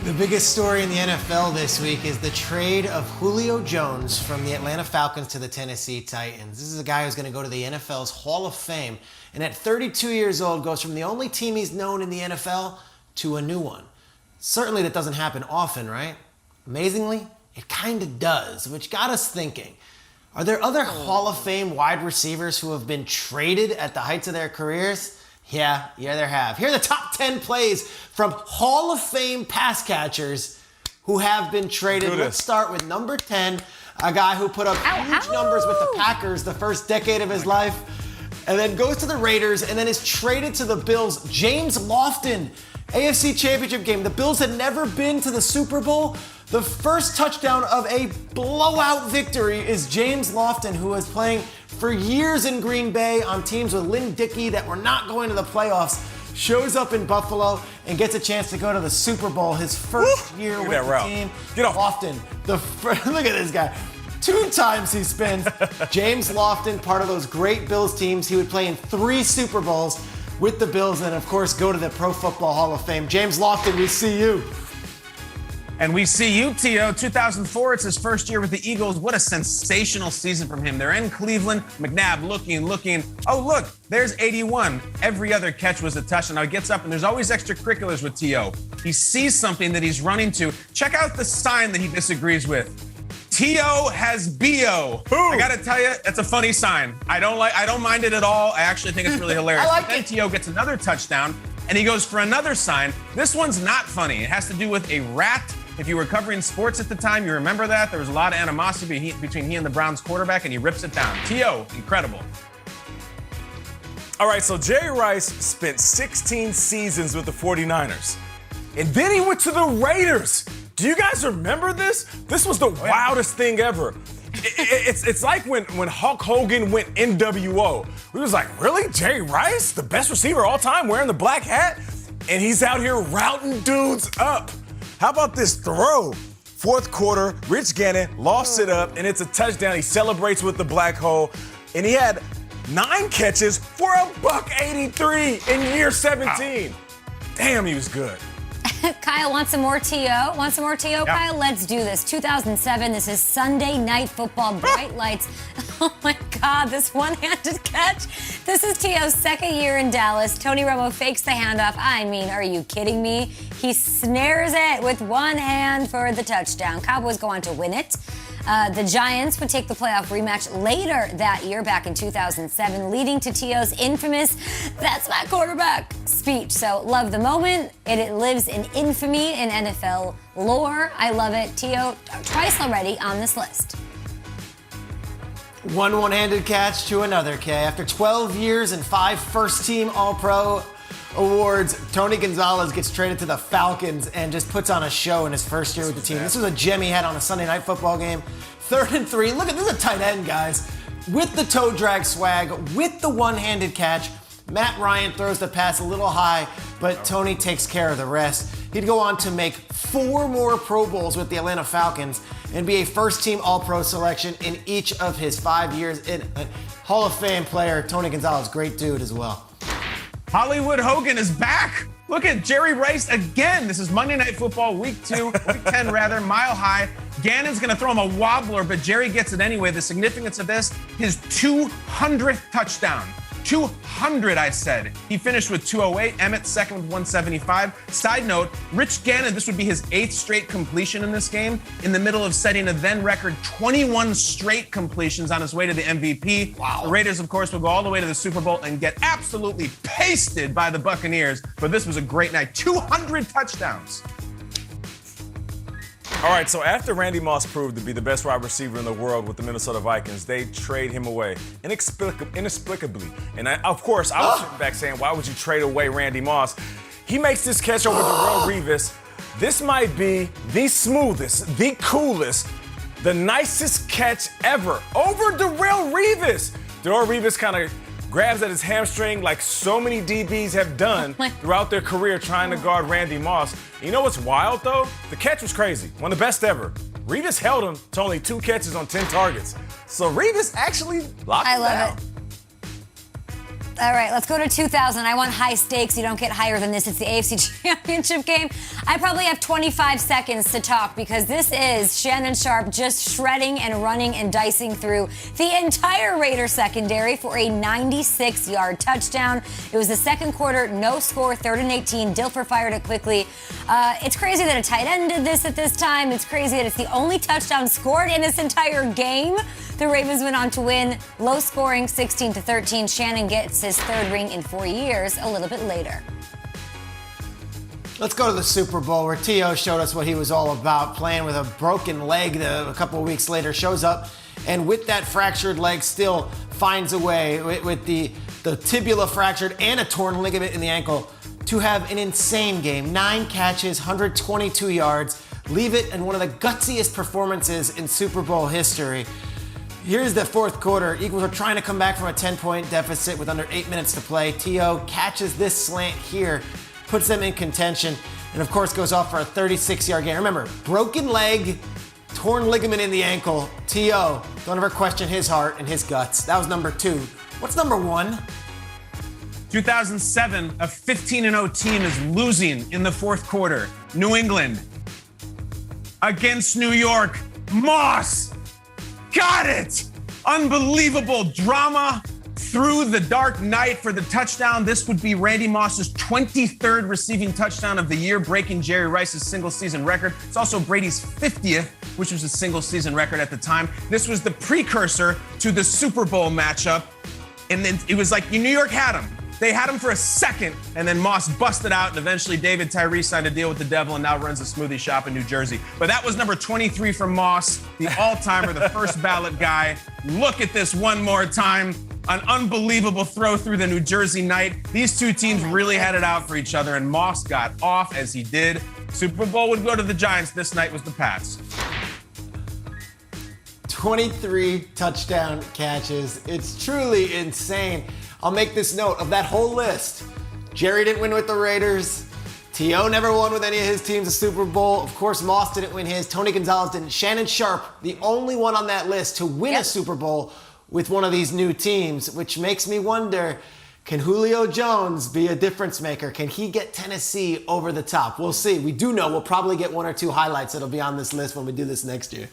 The biggest story in the NFL this week is the trade of Julio Jones from the Atlanta Falcons to the Tennessee Titans. This is a guy who's going to go to the NFL's Hall of Fame, and at 32 years old goes from the only team he's known in the NFL to a new one. Certainly that doesn't happen often, right? Amazingly, it kind of does, which got us thinking. Are there other Hall of Fame wide receivers who have been traded at the heights of their careers? Yeah, there have. Here are the top 10 plays from Hall of Fame pass catchers who have been traded. Let's start with number 10, a guy who put up huge numbers with the Packers the first decade of his life, and then goes to the Raiders, and then is traded to the Bills. James Lofton, AFC Championship game. The Bills had never been to the Super Bowl. The first touchdown of a blowout victory is James Lofton, who was playing for years in Green Bay on teams with Lynn Dickey that were not going to the playoffs, shows up in Buffalo and gets a chance to go to the Super Bowl his first year with the team. Get off. Lofton, look at this guy. 2 times he spins. James Lofton, part of those great Bills teams. He would play in 3 Super Bowls with the Bills and, of course, go to the Pro Football Hall of Fame. James Lofton, we see you. And we see you, T.O. 2004, it's his first year with the Eagles. What a sensational season from him. They're in Cleveland. McNabb looking. Oh, look, there's 81. Every other catch was a touchdown. Now he gets up, and there's always extracurriculars with T.O. He sees something that he's running to. Check out the sign that he disagrees with. T.O. has B.O. I got to tell you, it's a funny sign. I don't mind it at all. I actually think it's really hilarious. Then T.O. gets another touchdown, and he goes for another sign. This one's not funny. It has to do with a rat. If you were covering sports at the time, you remember that. There was a lot of animosity between he and the Browns quarterback, and he rips it down. T.O., incredible. All right, so Jerry Rice spent 16 seasons with the 49ers. And then he went to the Raiders. Do you guys remember this? This was the wildest thing ever. It's like when Hulk Hogan went NWO. We was like, really? Jerry Rice, the best receiver of all time, wearing the black hat? And he's out here routing dudes up. How about this throw? Fourth quarter, Rich Gannon lofts it up, and it's a touchdown. He celebrates with the black hole, and he had 9 catches for $183 in year 17. Wow. Damn, he was good. Kyle, want some more T.O.? Want some more T.O., Yep. Kyle? Let's do this. 2007, this is Sunday Night Football, bright lights. Oh, my God, this one-handed catch. This is T.O.'s second year in Dallas. Tony Romo fakes the handoff. I mean, are you kidding me? He snares it with one hand for the touchdown. Cowboys go on to win it. The Giants would take the playoff rematch later that year, back in 2007, leading to T.O.'s infamous "That's my quarterback" speech. So love the moment. It lives in infamy in NFL lore. I love it. T.O. twice already on this list. One-handed catch to another, Kay. After 12 years and 5 first-team All-Pro awards, Tony Gonzalez gets traded to the Falcons and just puts on a show in his first year with the team. This was a gem he had on a Sunday Night Football game. 3rd and 3. Look at this, is a tight end, guys. With the toe drag swag, with the one-handed catch. Matt Ryan throws the pass a little high, but Tony takes care of the rest. He'd go on to make 4 more Pro Bowls with the Atlanta Falcons and be a first-team All-Pro selection in each of his 5 years. Hall of Fame player, Tony Gonzalez, great dude as well. Hollywood Hogan is back. Look at Jerry Rice again. This is Monday Night Football, week 10 rather, Mile High. Gannon's going to throw him a wobbler, but Jerry gets it anyway. The significance of this, his 200th touchdown. 200, I said. He finished with 208. Emmett second with 175. Side note, Rich Gannon, this would be his 8th straight completion in this game, in the middle of setting a then record 21 straight completions on his way to the MVP. Wow. The Raiders, of course, will go all the way to the Super Bowl and get absolutely pasted by the Buccaneers. But this was a great night. 200 touchdowns. All right, so after Randy Moss proved to be the best wide receiver in the world with the Minnesota Vikings, they trade him away inexplicably. And of course, I was sitting back saying, why would you trade away Randy Moss? He makes this catch over Terrell Owens. This might be the smoothest, the coolest, the nicest catch ever over Terrell Owens. Terrell Owens kind of grabs at his hamstring like so many DBs have done throughout their career trying to guard Randy Moss. You know what's wild, though? The catch was crazy. One of the best ever. Revis held him to only 2 catches on 10 targets. So Revis actually locked him down. I love it. All right, let's go to 2000. I want high stakes. You don't get higher than this. It's the AFC Championship game. I probably have 25 seconds to talk because this is Shannon Sharpe just shredding and running and dicing through the entire Raider secondary for a 96-yard touchdown. It was the second quarter, no score, 3rd and 18. Dilfer fired it quickly. It's crazy that a tight end did this at this time. It's crazy that it's the only touchdown scored in this entire game. The Ravens went on to win, low scoring, 16-13. Shannon gets his 3rd ring in 4 years a little bit later. Let's go to the Super Bowl where T.O. showed us what he was all about, playing with a broken leg a couple of weeks later, shows up, and with that fractured leg still finds a way, with the tibula fractured and a torn ligament in the ankle, to have an insane game. 9 catches, 122 yards, leave it in one of the gutsiest performances in Super Bowl history. Here's the fourth quarter. Eagles are trying to come back from a 10-point deficit with under 8 minutes to play. T.O. catches this slant here, puts them in contention, and of course goes off for a 36-yard gain. Remember, broken leg, torn ligament in the ankle. T.O., don't ever question his heart and his guts. That was number 2. What's number 1? 2007, a 15-0 team is losing in the fourth quarter. New England against New York. Moss got it! Unbelievable drama through the dark night for the touchdown. This would be Randy Moss's 23rd receiving touchdown of the year, breaking Jerry Rice's single-season record. It's also Brady's 50th, which was a single-season record at the time. This was the precursor to the Super Bowl matchup. And then it was like New York had him. They had him for a second, and then Moss busted out, and eventually David Tyree signed a deal with the devil and now runs a smoothie shop in New Jersey. But that was number 23 from Moss, the all-timer, the first ballot guy. Look at this one more time. An unbelievable throw through the New Jersey night. These two teams really had it out for each other, and Moss got off as he did. Super Bowl would go to the Giants. This night was the Pats. 23 touchdown catches. It's truly insane. I'll make this note of that whole list. Jerry didn't win with the Raiders. T.O. never won with any of his teams a Super Bowl. Of course, Moss didn't win his. Tony Gonzalez didn't. Shannon Sharpe, the only one on that list to win a Super Bowl with one of these new teams, which makes me wonder, can Julio Jones be a difference maker? Can he get Tennessee over the top? We'll see. We do know we'll probably get 1 or 2 highlights that'll be on this list when we do this next year.